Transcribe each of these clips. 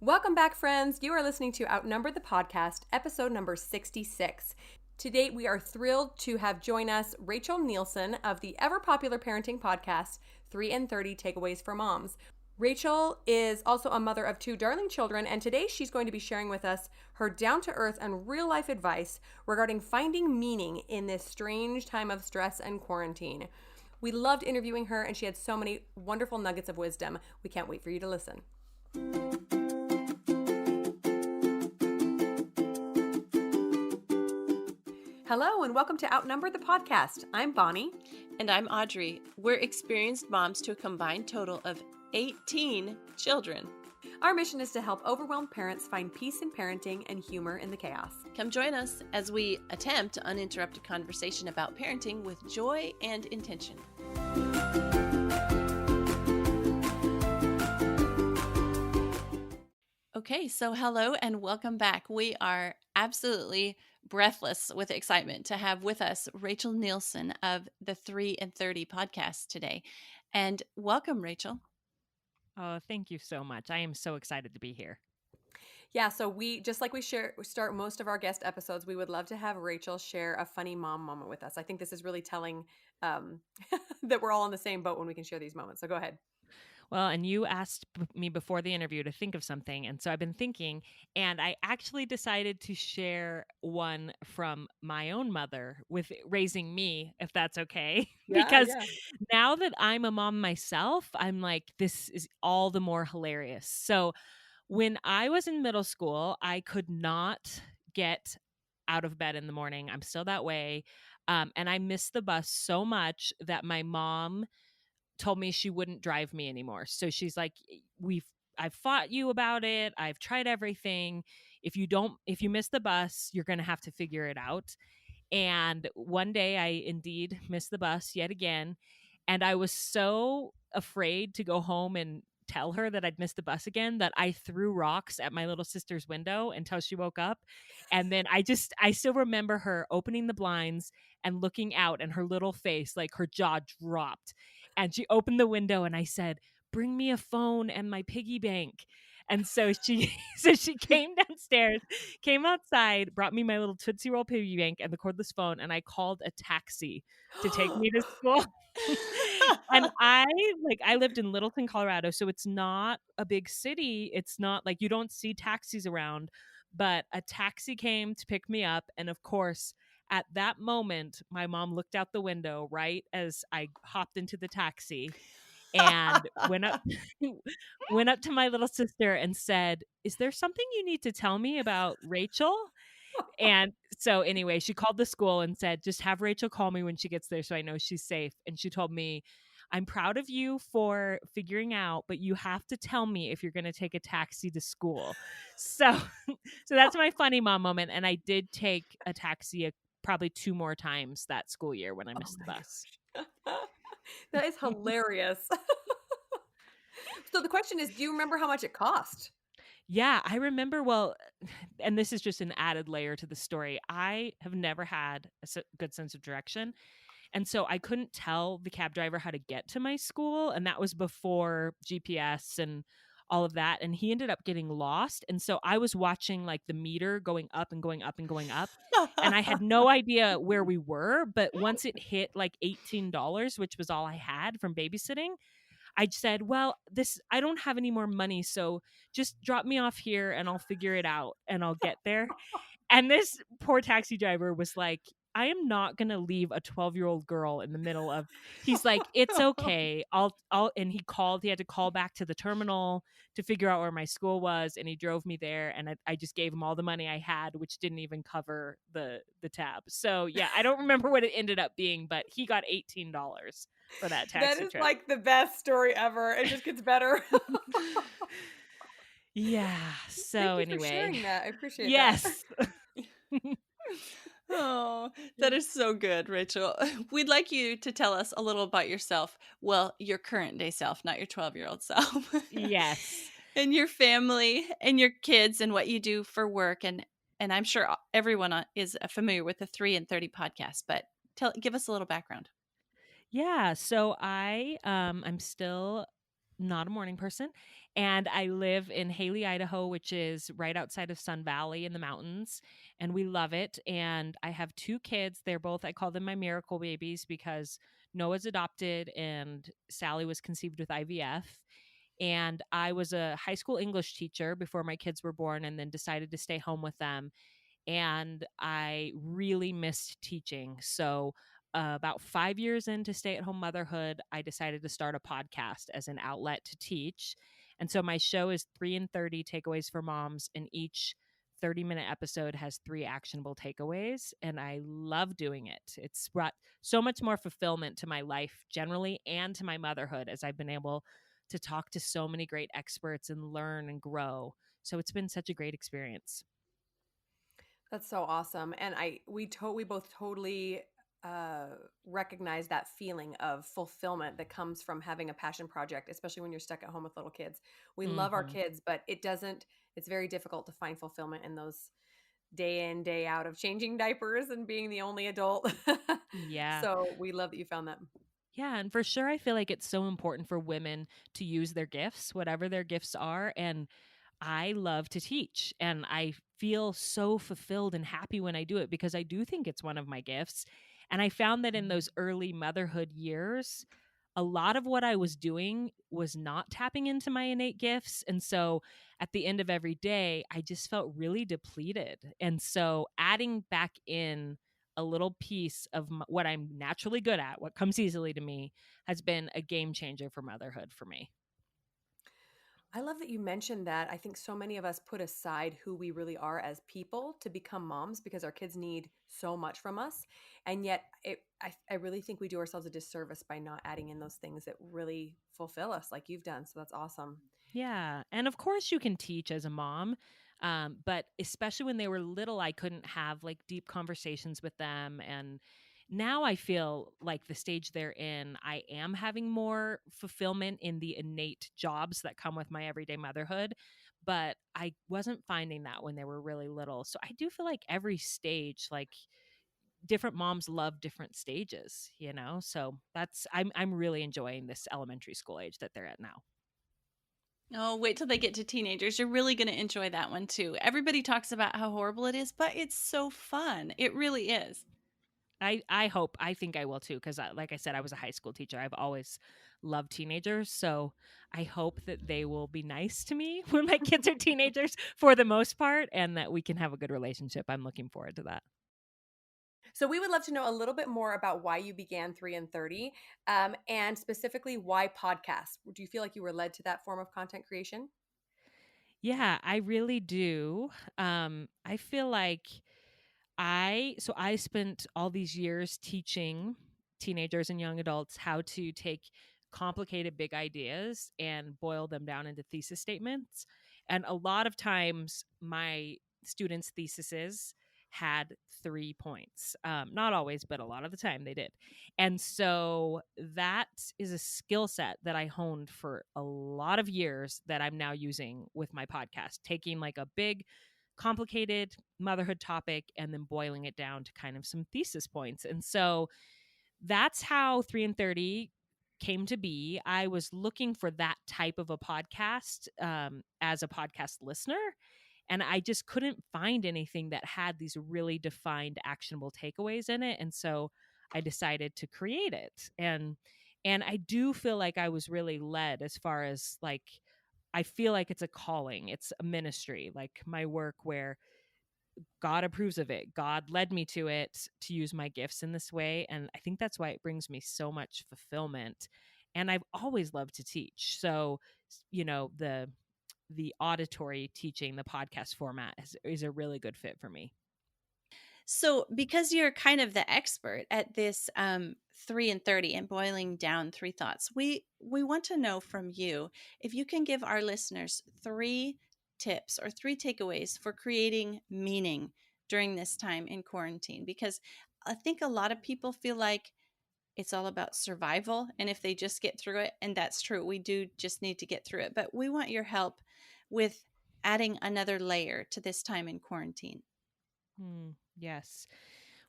Welcome back, friends. You are listening to Outnumber the Podcast, episode number 66. Today, we are thrilled to have join us Rachel Nielson of the ever-popular parenting podcast, 3 and 30 Takeaways for Moms. Rachel is also a mother of 2 darling children, and today she's going to be sharing with us her down-to-earth and real-life advice regarding finding meaning in this strange time of stress and quarantine. We loved interviewing her, and she had so many wonderful nuggets of wisdom. We can't wait for you to listen. Hello and welcome to Outnumber the Podcast. I'm Bonnie. And I'm Audrey. We're experienced moms to a combined total of 18 children. Our mission is to help overwhelmed parents find peace in parenting and humor in the chaos. Come join us as we attempt uninterrupted conversation about parenting with joy and intention. Okay, so hello and welcome back. We are absolutely breathless with excitement to have with us Rachel Nielson of the 3 and 30 podcast today. And welcome, Rachel. Oh, thank you so much. I am so excited to be here. Yeah, so we start most of our guest episodes. We would love to have Rachel share a funny mom moment with us. I think this is really telling that we're all on the same boat when we can share these moments. So go ahead. Well, and you asked me before the interview to think of something. And so I've been thinking, and I actually decided to share one from my own mother with raising me, if that's okay. Because now that I'm a mom myself, I'm like, this is all the more hilarious. So when I was in middle school, I could not get out of bed in the morning. I'm still that way. And I missed the bus so much that my mom told me she wouldn't drive me anymore. So she's like, I've fought you about it. I've tried everything. If you miss the bus, you're going to have to figure it out. And one day I indeed missed the bus yet again. And I was so afraid to go home and tell her that I'd missed the bus again that I threw rocks at my little sister's window until she woke up. And then I still remember her opening the blinds and looking out, and her little face, like her jaw dropped. And she opened the window and I said, "Bring me a phone and my piggy bank." And so she came downstairs, came outside, brought me my little Tootsie Roll piggy bank and the cordless phone, and I called a taxi to take me to school. And I lived in Littleton, Colorado, so it's not a big city. It's not like you don't see taxis around, but a taxi came to pick me up. And of course, at that moment, my mom looked out the window right as I hopped into the taxi and went up to my little sister and said, "Is there something you need to tell me about Rachel?" And so anyway, she called the school and said, "Just have Rachel call me when she gets there so I know she's safe." And she told me, "I'm proud of you for figuring out, but you have to tell me if you're going to take a taxi to school." So that's my funny mom moment. And I did take a taxi probably 2 more times that school year when I missed the bus. That is hilarious. So the question is, do you remember how much it cost? Yeah, I remember. Well, and this is just an added layer to the story. I have never had a good sense of direction. And so I couldn't tell the cab driver how to get to my school. And that was before GPS and all of that. And he ended up getting lost. And so I was watching like the meter going up and going up and going up. And I had no idea where we were. But once it hit like $18, which was all I had from babysitting, I said, "Well, I don't have any more money. So just drop me off here and I'll figure it out and I'll get there." And this poor taxi driver was like, "I am not going to leave a 12-year-old girl in the middle of," he's like, "It's okay. And he had to call back to the terminal to figure out where my school was. And he drove me there. And I just gave him all the money I had, which didn't even cover the tab. So yeah, I don't remember what it ended up being, but he got $18 for that taxi That is trip. like the best story ever. It just gets better. Yeah. So Thank you anyway, for sharing that. I appreciate that. yes. Oh, that is so good, Rachel. We'd like you to tell us a little about yourself. Well, your current day self, not your 12-year-old self. Yes. And your family and your kids and what you do for work. And I'm sure everyone is familiar with the 3 and 30 podcast, but give us a little background. Yeah. So I'm still not a morning person. And I live in Haley, Idaho, which is right outside of Sun Valley in the mountains. And we love it. And I have 2 kids. They're both, I call them my miracle babies because Noah's adopted and Sally was conceived with IVF. And I was a high school English teacher before my kids were born and then decided to stay home with them. And I really missed teaching. So, about 5 years into stay at home motherhood, I decided to start a podcast as an outlet to teach. And so, my show is 3 and 30 takeaways for moms, and each 30-minute episode has 3 actionable takeaways. And I love doing it. It's brought so much more fulfillment to my life generally and to my motherhood as I've been able to talk to so many great experts and learn and grow. So, it's been such a great experience. That's so awesome. And we both totally uh recognize that feeling of fulfillment that comes from having a passion project, especially when you're stuck at home with little kids. We love our Hmm. kids, but it's very difficult to find fulfillment in those day in, day out of changing diapers and being the only adult. Yeah. So we love that you found that. Yeah, and for sure I feel like it's so important for women to use their gifts, whatever their gifts are, and I love to teach and I feel so fulfilled and happy when I do it because I do think it's one of my gifts. And I found that in those early motherhood years, a lot of what I was doing was not tapping into my innate gifts. And so at the end of every day, I just felt really depleted. And so adding back in a little piece of what I'm naturally good at, what comes easily to me, has been a game changer for motherhood for me. I love that you mentioned that. I think so many of us put aside who we really are as people to become moms because our kids need so much from us. And yet, I really think we do ourselves a disservice by not adding in those things that really fulfill us like you've done. So that's awesome. Yeah. And of course, you can teach as a mom. But especially when they were little, I couldn't have like deep conversations with them. And now I feel like the stage they're in, I am having more fulfillment in the innate jobs that come with my everyday motherhood. But I wasn't finding that when they were really little. So I do feel like every stage, like different moms love different stages, you know? So I'm really enjoying this elementary school age that they're at now. Oh, wait till they get to teenagers. You're really going to enjoy that one too. Everybody talks about how horrible it is, but it's so fun. It really is. I hope I think I will too because like I said I was a high school teacher. I've always loved teenagers, so I hope that they will be nice to me when my kids are teenagers for the most part and that we can have a good relationship. I'm looking forward to that. So we would love to know a little bit more about why you began 3 and 30, and specifically why podcasts. Do you feel like you were led to that form of content creation? Yeah, I really do. I feel like I spent all these years teaching teenagers and young adults how to take complicated big ideas and boil them down into thesis statements. And a lot of times my students' theses had 3 points. Not always, but a lot of the time they did. And so that is a skill set that I honed for a lot of years that I'm now using with my podcast, taking like a big complicated motherhood topic and then boiling it down to kind of some thesis points. And so that's how 3 and 30 came to be. I was looking for that type of a podcast as a podcast listener. And I just couldn't find anything that had these really defined actionable takeaways in it. And so I decided to create it. And I do feel like I was really led as far as like I feel like it's a calling, it's a ministry, like my work where God approves of it. God led me to it to use my gifts in this way. And I think that's why it brings me so much fulfillment. And I've always loved to teach. So, you know, the auditory teaching, the podcast format is a really good fit for me. So, because you're kind of the expert at this 3 and 30 and boiling down 3 thoughts, we want to know from you if you can give our listeners 3 tips or 3 takeaways for creating meaning during this time in quarantine. Because I think a lot of people feel like it's all about survival. And if they just get through it, and that's true, we do just need to get through it. But we want your help with adding another layer to this time in quarantine. Yes.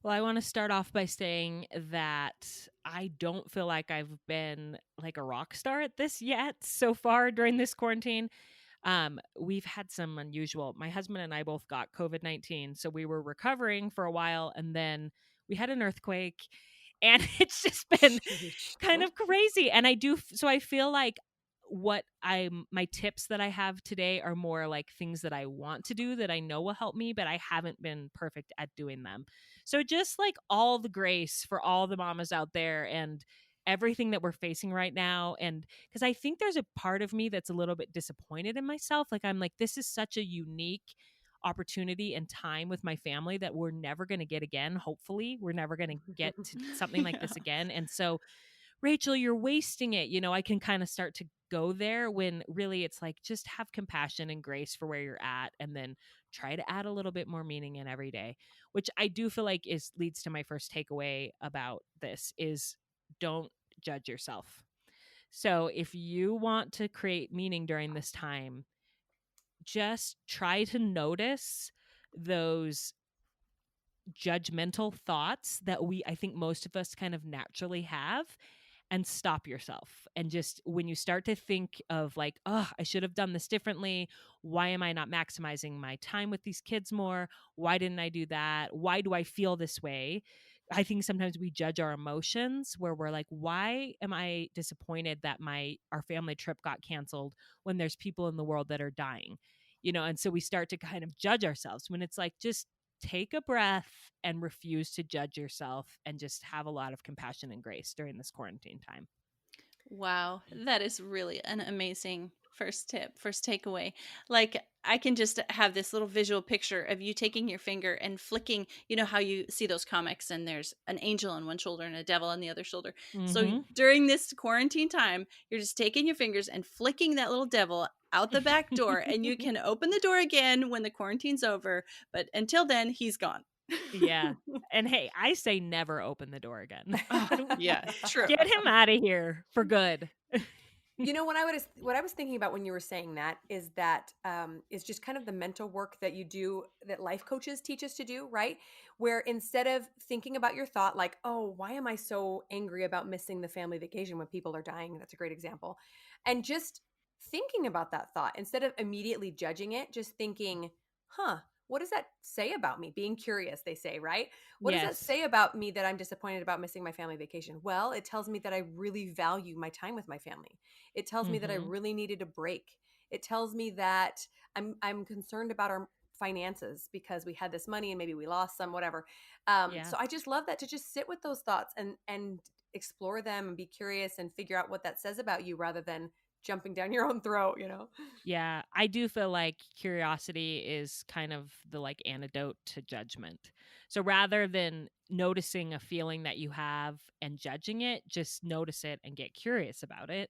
Well, I want to start off by saying that I don't feel like I've been like a rock star at this yet so far during this quarantine. We've had some unusual. My husband and I both got COVID-19, so we were recovering for a while, and then we had an earthquake, and it's just been Sheesh. kind of crazy. And so I feel like my tips that I have today are more like things that I want to do that I know will help me, but I haven't been perfect at doing them. So just like all the grace for all the mamas out there and everything that we're facing right now. And because I think there's a part of me that's a little bit disappointed in myself. Like, I'm like, this is such a unique opportunity and time with my family that we're never going to get again. Hopefully, we're never going to get to something like Yeah. this again. And so, Rachel, you're wasting it. I can kind of start to go there when really it's like just have compassion and grace for where you're at, and then try to add a little bit more meaning in every day, which I do feel like is leads to my first takeaway about this is don't judge yourself. So if you want to create meaning during this time, just try to notice those judgmental thoughts that I think most of us kind of naturally have, and stop yourself. And just when you start to think of like, oh, I should have done this differently. Why am I not maximizing my time with these kids more? Why didn't I do that? Why do I feel this way? I think sometimes we judge our emotions where we're like, why am I disappointed that our family trip got canceled when there's people in the world that are dying? And so we start to kind of judge ourselves when it's like, just take a breath and refuse to judge yourself and just have a lot of compassion and grace during this quarantine time. Wow, that is really an amazing first tip, first takeaway. Like, I can just have this little visual picture of you taking your finger and flicking, how you see those comics and there's an angel on one shoulder and a devil on the other shoulder. So Mm-hmm. during this quarantine time, you're just taking your fingers and flicking that little devil out the back door, and you can open the door again when the quarantine's over. But until then, he's gone. Yeah. And hey, I say never open the door again. Oh, yeah, true. Get him out of here for good. What I was thinking about when you were saying that is just kind of the mental work that you do that life coaches teach us to do, right? Where instead of thinking about your thought like, oh, why am I so angry about missing the family vacation when people are dying? That's a great example. And just thinking about that thought instead of immediately judging it, just thinking, huh, what does that say about me? Being curious, they say, right? What does that Yes. say about me that I'm disappointed about missing my family vacation? Well, it tells me that I really value my time with my family. It tells me that I Mm-hmm. really needed a break. It tells me that I'm concerned about our finances because we had this money and maybe we lost some, whatever. Yeah. So I just love that, to just sit with those thoughts and explore them and be curious and figure out what that says about you rather than jumping down your own throat. Yeah, I do feel like curiosity is kind of the like antidote to judgment. So rather than noticing a feeling that you have and judging it, just notice it and get curious about it,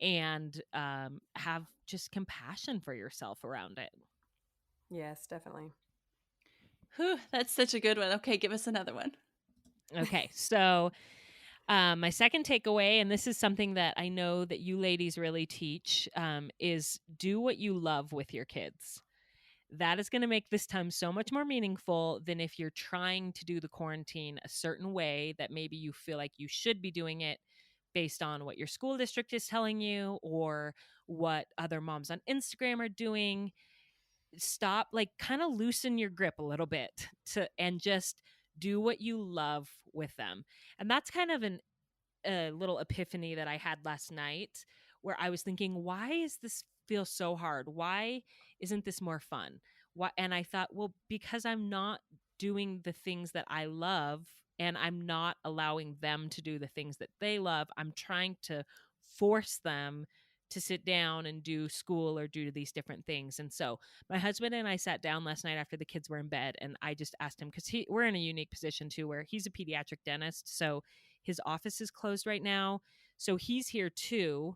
and have just compassion for yourself around it. Yes, definitely. Whew, that's such a good one. Okay, give us another one. Okay, so my second takeaway, and this is something that I know that you ladies really teach, is do what you love with your kids. That is going to make this time so much more meaningful than if you're trying to do the quarantine a certain way that maybe you feel like you should be doing it based on what your school district is telling you or what other moms on Instagram are doing. Stop, like, kind of loosen your grip a little bit and just do what you love with them. And that's kind of a little epiphany that I had last night where I was thinking, why is this feel so hard? Why isn't this more fun? Why? And I thought, well, because I'm not doing the things that I love, and I'm not allowing them to do the things that they love. I'm trying to force them to sit down and do school or do these different things. And so my husband and I sat down last night after the kids were in bed, and I just asked him, because we're in a unique position too, where he's a pediatric dentist. So his office is closed right now. So he's here too.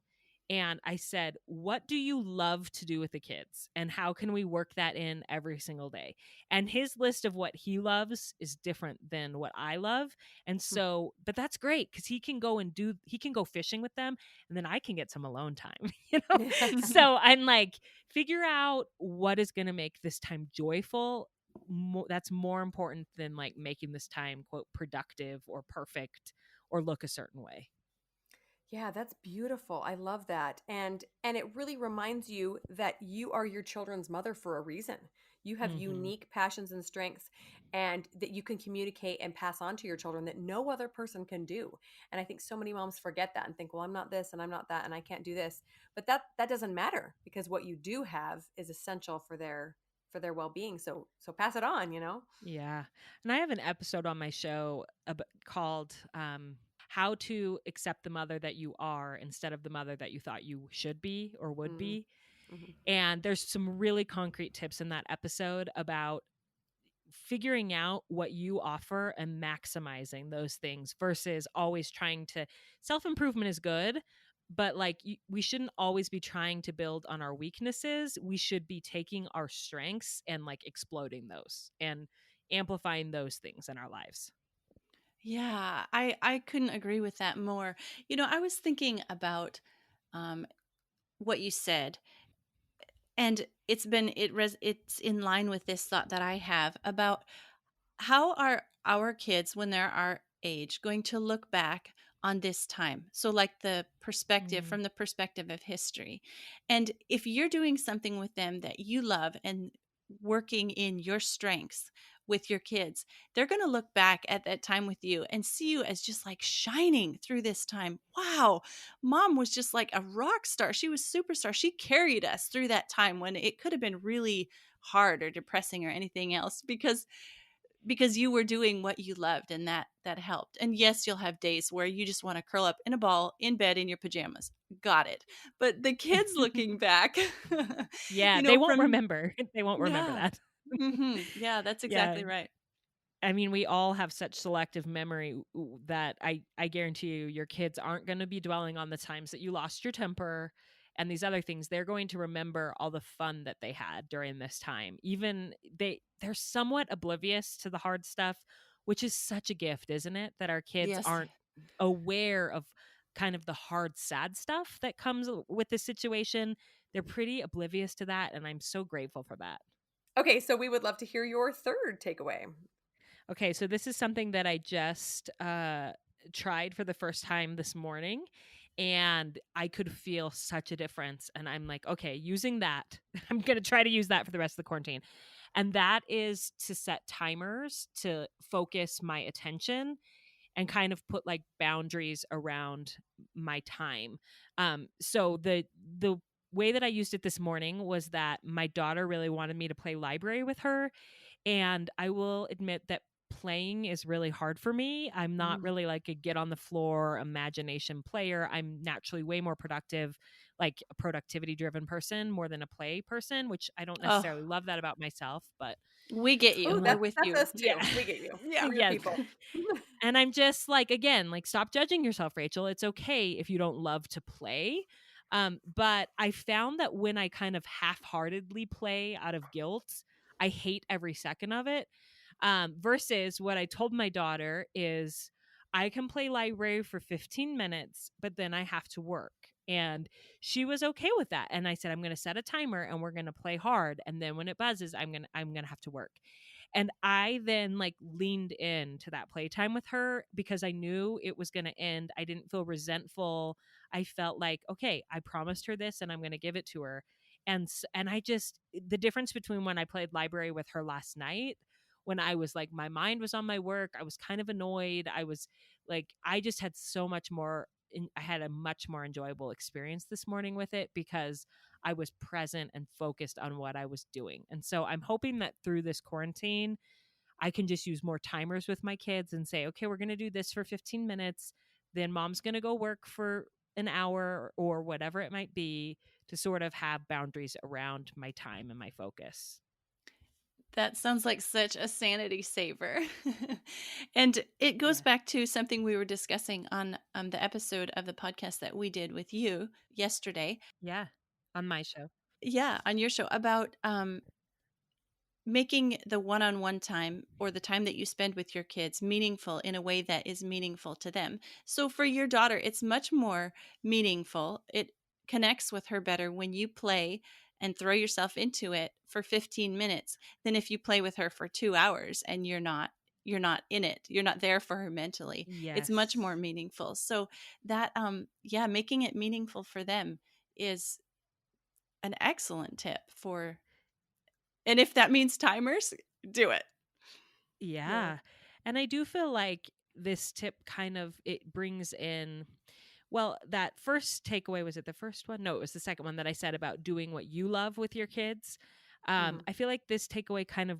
And I said, what do you love to do with the kids? And how can we work that in every single day? And his list of what he loves is different than what I love. And so, but that's great because he can go fishing with them, and then I can get some alone time, you know? So I'm like, figure out what is going to make this time joyful. that's more important than like making this time quote productive or perfect or look a certain way. Yeah, that's beautiful. I love that. And it really reminds you that you are your children's mother for a reason. You have Hmm. unique passions and strengths and that you can communicate and pass on to your children that no other person can do. And I think so many moms forget that and think, "Well, I'm not this and I'm not that and I can't do this." But that doesn't matter because what you do have is essential for their well-being. So pass it on, you know? Yeah. And I have an episode on my show called How to Accept the Mother That You Are Instead of the Mother That You Thought You Should Be or Would Mm, Be. mhm. And there's some really concrete tips in that episode about figuring out what you offer and maximizing those things versus always trying to self-improvement is good, but like we shouldn't always be trying to build on our weaknesses. We should be taking our strengths and like exploding those and amplifying those things in our lives. Yeah, I couldn't agree with that more. I was thinking about um, what you said, and it's in line with this thought that I have about how are our kids, when they're our age, going to look back on this time? So, like the perspective, Mm. from the perspective of history. And if you're doing something with them that you love and working in your strengths with your kids, they're going to look back at that time with you and see you as just like shining through this time. Wow, mom was just like a rock star. She was superstar. She carried us through that time when it could have been really hard or depressing or anything else, because you were doing what you loved, and that helped. And yes, you'll have days where you just want to curl up in a ball in bed in your pajamas. Got it. But the kids looking back, Yeah, they won't from remember. They won't remember yeah. that. Yeah, that's Yeah. exactly right. I mean, we all have such selective memory that I guarantee you your kids aren't going to be dwelling on the times that you lost your temper and these other things. They're going to remember all the fun that they had during this time. Even they're somewhat oblivious to the hard stuff, which is such a gift, isn't it? That our kids Yes. aren't aware of kind of the hard sad stuff that comes with the situation. They're pretty oblivious to that, and I'm so grateful for that. Okay, so we would love to hear your third takeaway. Okay, so this is something that I just tried for the first time this morning, and I could feel such a difference. And I'm like, okay, using that, I'm going to try to use that for the rest of the quarantine. And that is to set timers to focus my attention and kind of put like boundaries around my time. So the way that I used it this morning was that my daughter really wanted me to play library with her, and I will admit that playing is really hard for me. I'm not Mm. really like a get on the floor imagination player. I'm naturally way more productive, like a productivity driven person more than a play person, which I don't Oh, necessarily love that about myself, but we get you. Oh, I'm like, We're with that's you. us yeah. too. We get you. Yeah. We're your Yes. people. And I'm just like, again, like, stop judging yourself, Rachel. It's okay if you don't love to play. But I found that when I kind of half heartedly play out of guilt, I hate every second of it. Versus what I told my daughter is I can play library for 15 minutes, but then I have to work. And she was okay with that. And I said, I'm going to set a timer and we're going to play hard. And then when it buzzes, I'm going to have to work. And I then like leaned into that playtime with her because I knew it was going to end. I didn't feel resentful. I felt like, okay, I promised her this and I'm going to give it to her. And I just the difference between when I played library with her last night, when I was like my mind was on my work, I was kind of annoyed. I was like I just had so much more I had a much more enjoyable experience this morning with it because I was present and focused on what I was doing. And so I'm hoping that through this quarantine, I can just use more timers with my kids and say, okay, we're going to do this for 15 minutes. Then mom's going to go work for an hour or whatever it might be to sort of have boundaries around my time and my focus. That sounds like such a sanity saver. And it goes Yeah. back to something we were discussing on the episode of the podcast that we did with you yesterday. Yeah. On my show. Yeah, on your show about making the one on one time or the time that you spend with your kids meaningful in a way that is meaningful to them. So for your daughter, it's much more meaningful. It connects with her better when you play and throw yourself into it for 15 minutes than if you play with her for 2 hours and you're not in it. You're not there for her mentally. It's much more Yes. meaningful. So that yeah, making it meaningful for them is an excellent tip for, and if that means timers, do it. Yeah. Yeah. And I do feel like this tip kind of it brings in well, that first takeaway was it the first one? No, it was the second one that I said about doing what you love with your kids. Hmm. I feel like this takeaway kind of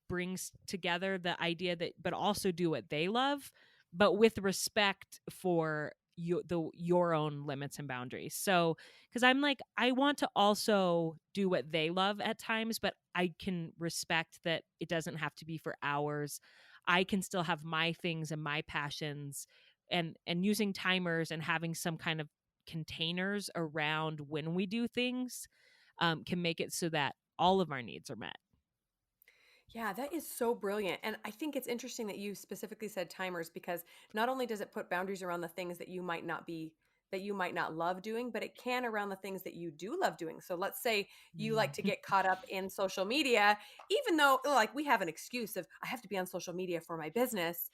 brings together the idea that but also do what they love but with respect for your own limits and boundaries. So cuz I'm like I want to also do what they love at times but I can respect that it doesn't have to be for hours. I can still have my things and my passions and using timers and having some kind of containers around when we do things can make it so that all of our needs are met. Yeah, that is so brilliant. And I think it's interesting that you specifically said timers because not only does it put boundaries around the things that you might not love doing, but it can around the things that you do love doing. So let's say you like to Mhm. get caught up in social media, even though like we have an excuse of I have to be on social media for my business.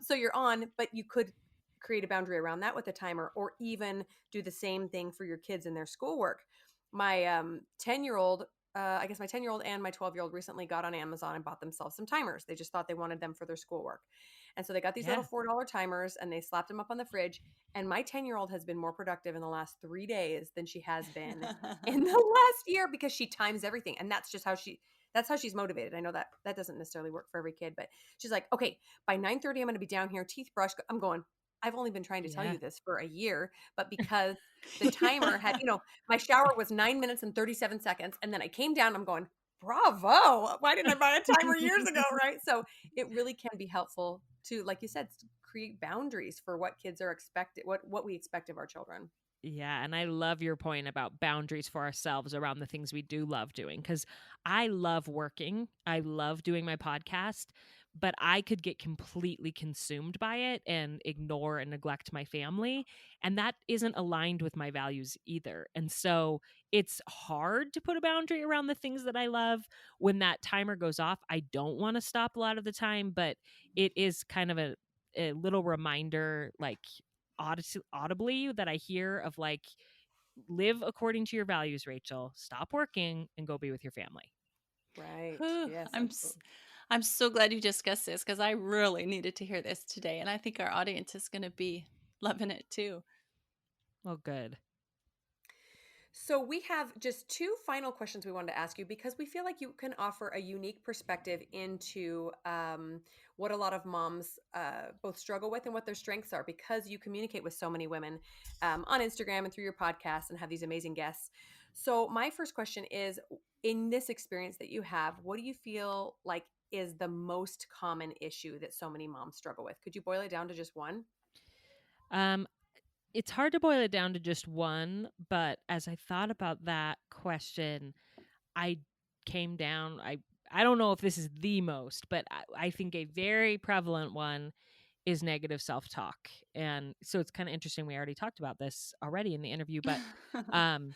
So you're on, but you could create a boundary around that with a timer or even do the same thing for your kids in their schoolwork. My 10-year-old I guess my 10-year-old and my 12-year-old recently got on Amazon and bought themselves some timers. They just thought they wanted them for their schoolwork. And so they got these little Yeah. $4 timers and they slapped them up on the fridge. And my 10-year-old has been more productive in the last 3 days than she has been in the last year because she times everything. And that's how she's motivated. I know that that doesn't necessarily work for every kid, but she's like, okay, by 9:30, I'm going to be down here, teeth brushed. I'm going, I've only been trying to tell Yeah. you this for a year, but because the timer had, my shower was 9 minutes and 37 seconds. And then I came down, I'm going, bravo. Why didn't I buy a timer years ago? Right. So it really can be helpful to, like you said, create boundaries for what kids are expected, what we expect of our children. Yeah, and I love your point about boundaries for ourselves around the things we do love doing cuz I love working. I love doing my podcast, but I could get completely consumed by it and ignore and neglect my family, and that isn't aligned with my values either. And so it's hard to put a boundary around the things that I love. When that timer goes off, I don't want to stop a lot of the time, but it is kind of a little reminder like audibly that I hear of like, live according to your values, Rachel. Stop working and go be with your family. Right. Whew, Yes, absolutely. I'm so glad you discussed this because I really needed to hear this today, and I think our audience is going to be loving it too. Well, good. So we have just two final questions we wanted to ask you because we feel like you can offer a unique perspective into what a lot of moms both struggle with and what their strengths are because you communicate with so many women on Instagram and through your podcast and have these amazing guests. So my first question is, in this experience that you have, what do you feel like is the most common issue that so many moms struggle with? Could you boil it down to just one? Um, it's hard to boil it down to just one, but as I thought about that question, I came down. I don't know if this is the most, but I think a very prevalent one is negative self talk, and so it's kind of interesting. We already talked about this already in the interview, but um,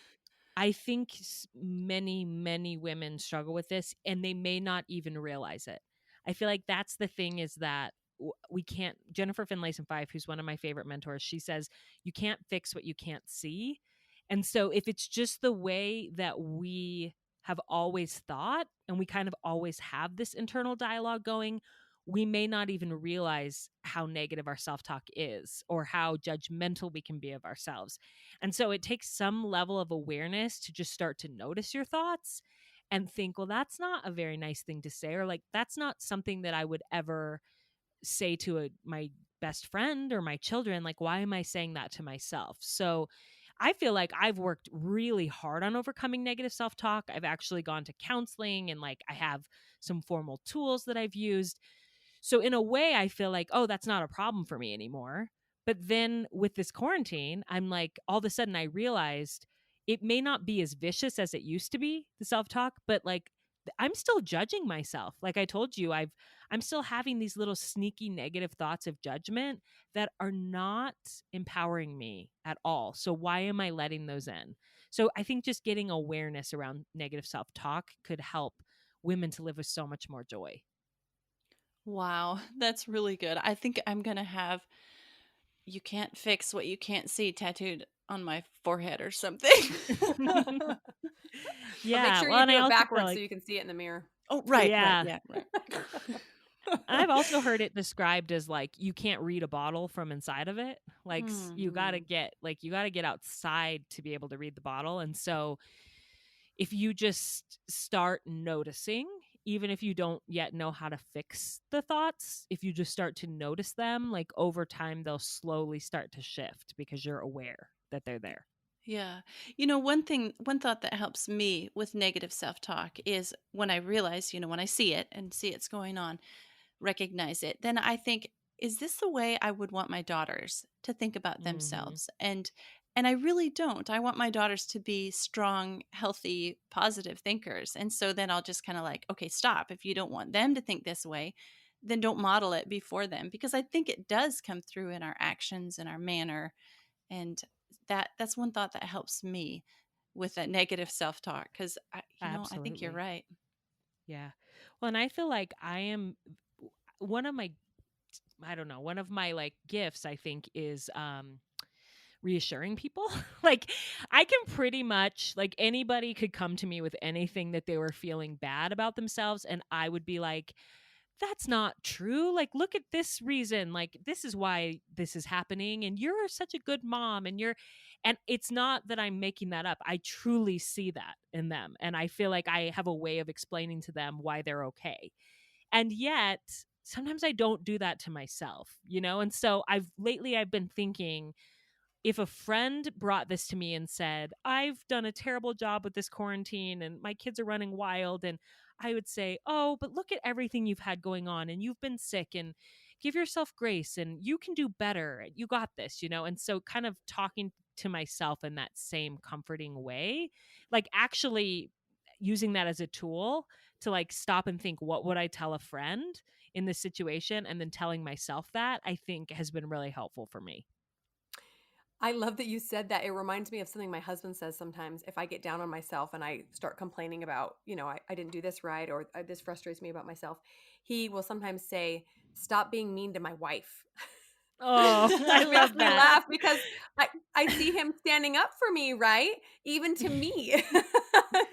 I think many, many women struggle with this and they may not even realize it. I feel like that's the thing is that we can't. Jennifer Finlayson Fife, who's one of my favorite mentors, she says, you can't fix what you can't see. And so if it's just the way that we have always thought and we kind of always have this internal dialogue going, we may not even realize how negative our self talk is or how judgmental we can be of ourselves. And so it takes some level of awareness to just start to notice your thoughts and think, well, that's not a very nice thing to say, or like, that's not something that I would ever say to my best friend or my children. Like, why am I saying that to myself? So I feel like I've worked really hard on overcoming negative self talk. I've actually gone to counseling and like I have some formal tools that I've used. So in a way, I feel like, oh, that's not a problem for me anymore. But then with this quarantine, I'm like, all of a sudden I realized it may not be as vicious as it used to be, the self-talk, but like I'm still judging myself. Like I told you, I'm still having these little sneaky negative thoughts of judgment that are not empowering me at all. So why am I letting those in? So I think just getting awareness around negative self-talk could help women to live with so much more joy. Wow, that's really good. I think I'm going to have "You can't fix what you can't see" tattooed on my forehead or something. But make Yeah. sure Well, you and I do it also feel backwards so like, you can see it in the mirror. Oh, right, yeah. yeah, right. I've also heard it described as like you can't read a bottle from inside of it. Like you got to Mhm. get outside to be able to read the bottle. And so if you just start noticing, even if you don't yet know how to fix the thoughts, if you just start to notice them, like over time they'll slowly start to shift because you're aware that they're there. Yeah. One thought that helps me with negative self-talk is when I realize, when I see it and see it's going on, recognize it, then I think, is this the way I would want my daughters to think about Mhm. themselves? And I really don't. I want my daughters to be strong, healthy, positive thinkers. And so then I'll just kind of like, okay, stop. If you don't want them to think this way, then don't model it before them, because I think it does come through in our actions and our manner. And that's one thought that helps me with that negative self-talk, because I think you're Absolutely. right. Yeah. Well, and I feel like I am one of my I don't know, one of my like gifts I think is reassuring people. Like I can pretty much like anybody could come to me with anything that they were feeling bad about themselves and I would be like that's not true. Like look at this reason. Like this is why this is happening and you're such a good mom and it's not that I'm making that up. I truly see that in them and I feel like I have a way of explaining to them why they're okay. And yet sometimes I don't do that to myself, And so I've been thinking if a friend brought this to me and said, I've done a terrible job with this quarantine and my kids are running wild, and I would say, oh, but look at everything you've had going on and you've been sick and give yourself grace and you can do better. You got this. And so kind of talking to myself in that same comforting way, like actually using that as a tool to like stop and think, what would I tell a friend in this situation? And then telling myself that I think has been really helpful for me. I love that you said that. It reminds me of something my husband says sometimes if I get down on myself and I start complaining about, I didn't do this right or this frustrates me about myself. He will sometimes say, stop being mean to my wife. Oh, And I it makes love me that. laugh because I see him standing up for me, right? Even to me.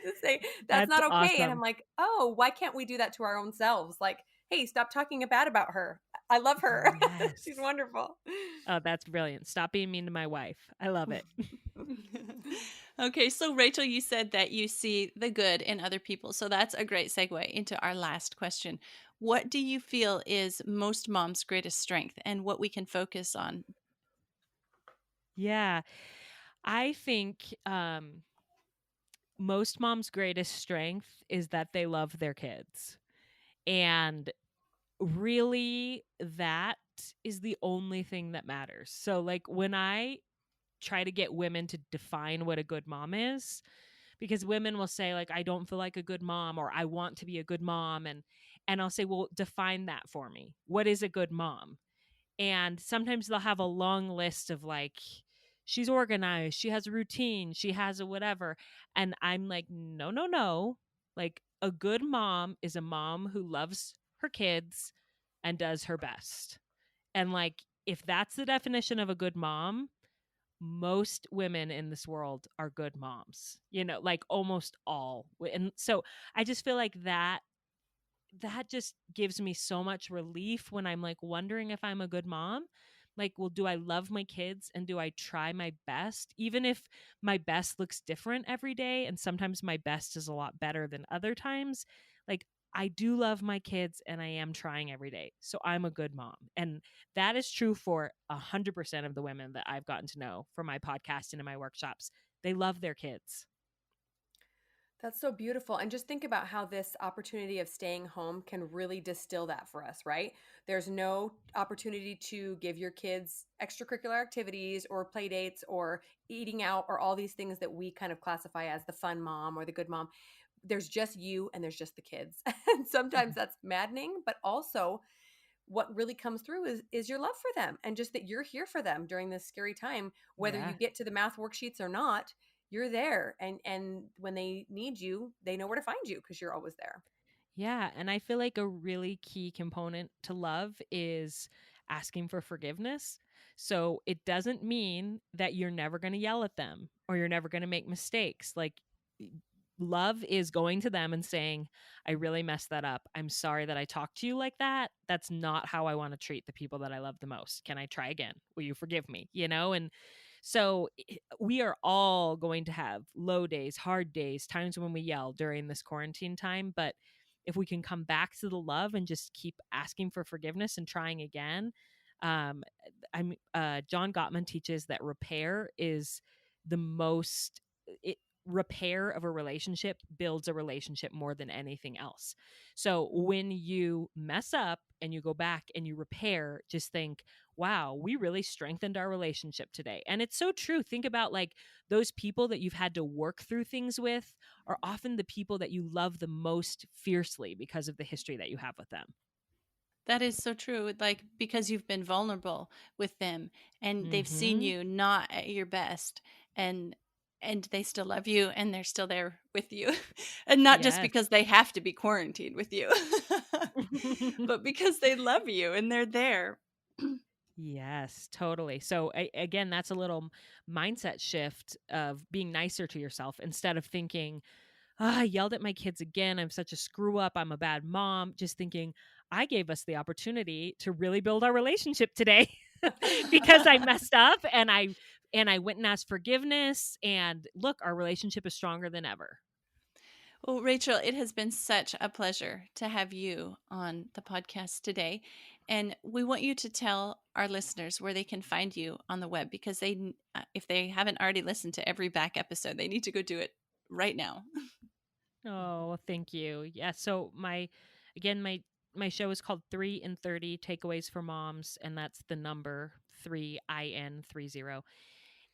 To say that's That's not okay. And I'm awesome. like, oh, why can't we do that to our own selves? Like, hey, stop talking bad about her. I love her. She's Yes. wonderful. Oh, that's brilliant. Stop being mean to my wife. I love it. Okay, so Rachel, you said that you see the good in other people. So that's a great segue into our last question. What do you feel is most moms' greatest strength and what we can focus on? Yeah. I think most moms' greatest strength is that they love their kids. And really, that is the only thing that matters. So, like, when I try to get women to define what a good mom is, because women will say like I don't feel like a good mom or I want to be a good mom and I'll say, well, define that for me. What is a good mom? And sometimes they'll have a long list of like she's organized, she has a routine, she has a whatever. And I'm like, no, no, no. Like a good mom is a mom who loves her kids and does her best. And like if that's the definition of a good mom, most women in this world are good moms, like almost all. And so I just feel like that just gives me so much relief when I'm like wondering if I'm a good mom. Like, well, do I love my kids and do I try my best? Even if my best looks different every day, and sometimes my best is a lot better than other times, like, I do love my kids and I am trying every day. So I'm a good mom. And that is true for 100% of the women that I've gotten to know from my podcast and in my workshops. They love their kids. That's so beautiful. And just think about how this opportunity of staying home can really distill that for us, right? There's no opportunity to give your kids extracurricular activities or play dates or eating out or all these things that we kind of classify as the fun mom or the good mom. There's just you and there's just the kids. And sometimes that's maddening, but also what really comes through is your love for them and just that you're here for them during this scary time, whether you Yeah. get to the math worksheets or not. you're there. And when they need you, they know where to find you because you're always there. Yeah. And I feel like a really key component to love is asking for forgiveness. So it doesn't mean that you're never going to yell at them or you're never going to make mistakes. Like, love is going to them and saying, I really messed that up. I'm sorry that I talked to you like that. That's not how I want to treat the people that I love the most. Can I try again? Will you forgive me? And so we are all going to have low days, hard days, times when we yell during this quarantine time. But if we can come back to the love and just keep asking for forgiveness and trying again, John Gottman teaches that repair is the most. Repair of a relationship builds a relationship more than anything else. So when you mess up and you go back and you repair, just think, wow, we really strengthened our relationship today. And it's so true. Think about like those people that you've had to work through things with are often the people that you love the most fiercely because of the history that you have with them. That is so true. Like, because you've been vulnerable with them and they've seen Mm-hmm. you not at your best, and they still love you and they're still there with you. And not just Yes. because they have to be quarantined with you, but because they love you and they're there. Yes, totally. So again, that's a little mindset shift of being nicer to yourself instead of thinking, I yelled at my kids again. I'm such a screw up. I'm a bad mom. Just thinking, I gave us the opportunity to really build our relationship today because I messed up and I went and asked forgiveness, and look, our relationship is stronger than ever. Well, Rachel, it has been such a pleasure to have you on the podcast today. And we want you to tell our listeners where they can find you on the web, because if they haven't already listened to every back episode, they need to go do it right now. Oh, thank you. Yeah. So my show is called 3 in 30 Takeaways for Moms, and that's the number 3IN30.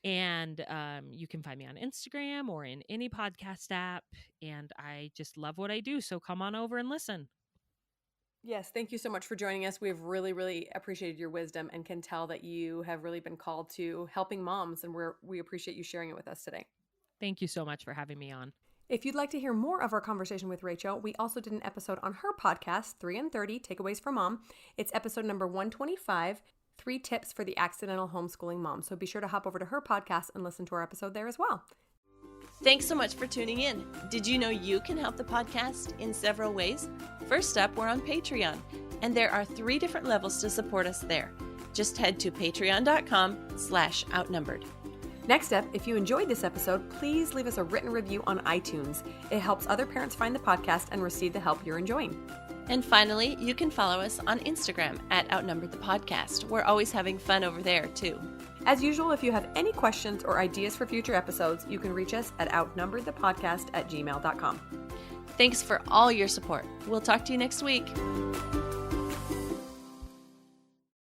And you can find me on Instagram or in any podcast app. And I just love what I do. So come on over and listen. Yes, thank you so much for joining us. We've really, really appreciated your wisdom and can tell that you have really been called to helping moms, and we appreciate you sharing it with us today. Thank you so much for having me on. If you'd like to hear more of our conversation with Rachel, we also did an episode on her podcast, 3 in 30 Takeaways for Mom. It's episode number 125, 3 Tips for the Accidental Homeschooling Mom. So be sure to hop over to her podcast and listen to our episode there as well. Thanks so much for tuning in. Did you know you can help the podcast in several ways? First up, we're on Patreon, and there are 3 different levels to support us there. Just head to patreon.com/outnumbered. Next up, if you enjoyed this episode, please leave us a written review on iTunes. It helps other parents find the podcast and receive the help you're enjoying. And finally, you can follow us on Instagram at Outnumbered the Podcast. We're always having fun over there, too. As usual, if you have any questions or ideas for future episodes, you can reach us at outnumberedthepodcast@gmail.com. Thanks for all your support. We'll talk to you next week.